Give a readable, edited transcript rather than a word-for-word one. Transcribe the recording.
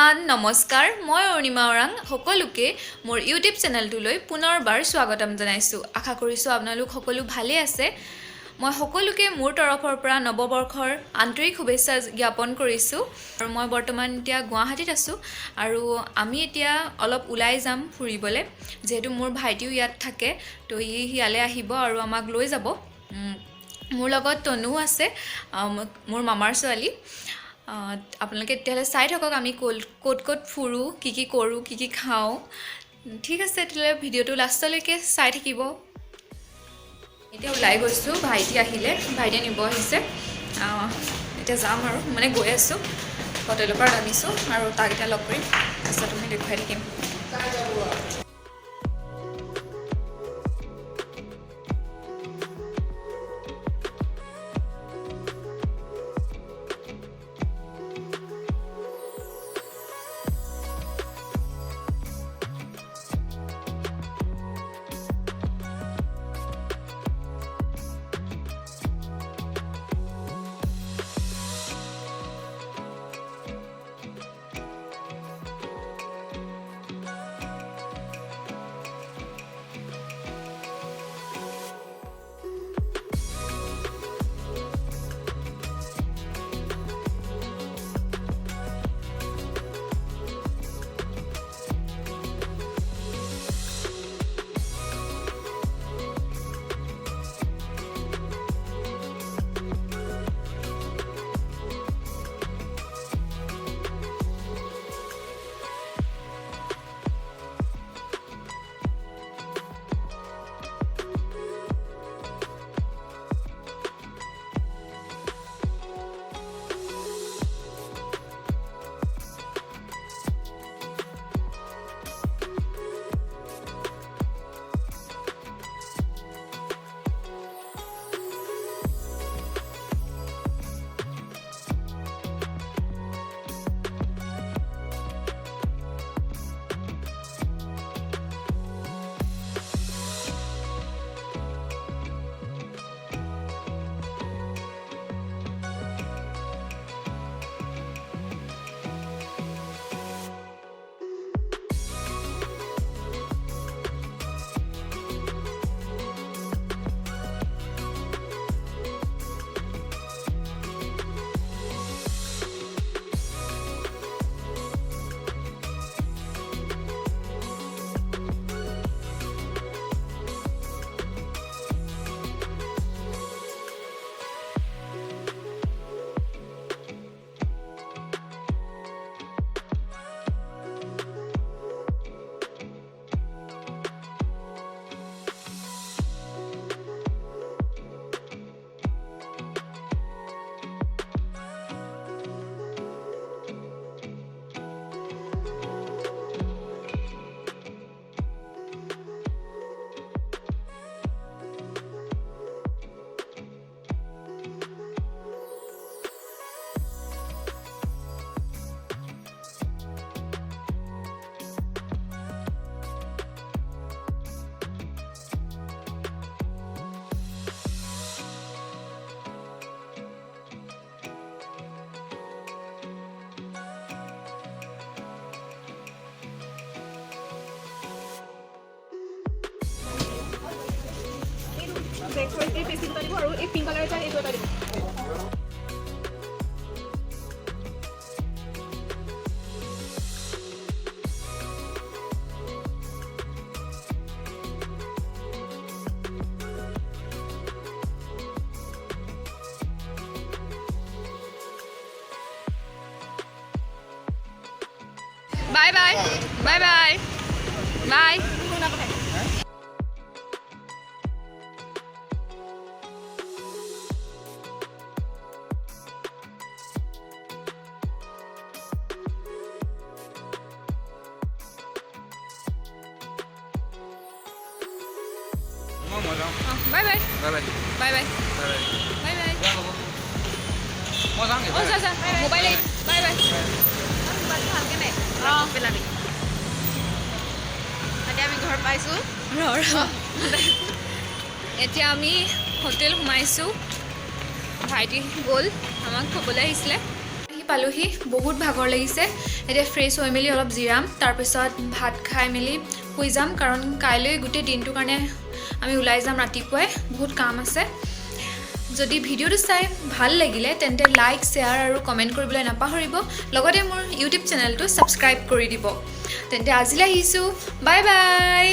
Everyone নমস্কাৰ মই অৰুণিমা ওৰাং সকলোকে মোৰ ইউটিউব চেনেলটোলৈ পুনৰবাৰ স্বাগতম জনাইছোঁ আশা কৰিছোঁ আপোনালোক সকলো ভালে আছে মই সকলোকে মোৰ তৰফৰ পৰা নৱবৰ্ষৰ আন্তৰিক শুভেচ্ছা জ্ঞাপন কৰিছোঁ আৰু মই বৰ্তমান এতিয়া গুৱাহাটীত আছোঁ আৰু আমি এতিয়া অলপ ওলাই যাম ফুৰিবলৈ যেহেতু মোৰ ভাইটিও ইয়াত থাকে তো ইয়ালৈ আহিব আৰু আমাক লৈ যাব মোৰ লগত তনু আছে মোৰ মামাৰ ছোৱালী আপোনালোকে তেতিয়াহ'লে চাই থাকক আমি ক'ত ফুৰোঁ কি কৰোঁ কি খাওঁ ঠিক আছে তেতিয়াহ'লে ভিডিঅ'টো লাষ্টলৈকে চাই থাকিব এতিয়া ওলাই গৈছোঁ ভাইটি আহিলে ভাইটিয়ে নিব আহিছে এতিয়া যাম আৰু মানে গৈ আছোঁ হোটেলৰ পৰা নামিছোঁ আৰু তাক এতিয়া লগ কৰিম তাৰপিছত আমি দেখুৱাই থাকিম এই পেচিটো দিব আৰু এই পিংক কালাৰ এটা এইটো এটা দিব bye bye bye bye bye Bye bye. Bye bye. Bye bye. Bye bye. Bye bye. Mau sang gitu? Oh, sa. Mobile lagi. Bye bye. ভালকে নাই পেলাবি এতিয়া আমি ঘৰ পাইছোঁ এতিয়া আমি হোটেল সোমাইছোঁ ভাইটি গ'ল আমাক থ'বলৈ আহিছিলে আহি পালোহি বহুত ভাগৰ লাগিছে এতিয়া ফ্ৰেছ হৈ মেলি অলপ জিৰাম তাৰপিছত ভাত খাই মেলি শুই যাম কাৰণ কাইলৈ গোটেই দিনটোৰ কাৰণে আমি ওলাই যাম ৰাতিপুৱাই বহুত কাম আছে যদি ভিডিঅ'টো চাই ভাল লাগিলে তেন্তে লাইক শ্বেয়াৰ আৰু কমেণ্ট কৰিবলৈ নাপাহৰিব লগতে মোৰ ইউটিউব চেনেলটো ছাবস্ক্ৰাইব কৰি দিব তেন্তে আজিলৈ আহিছোঁ বাই বাই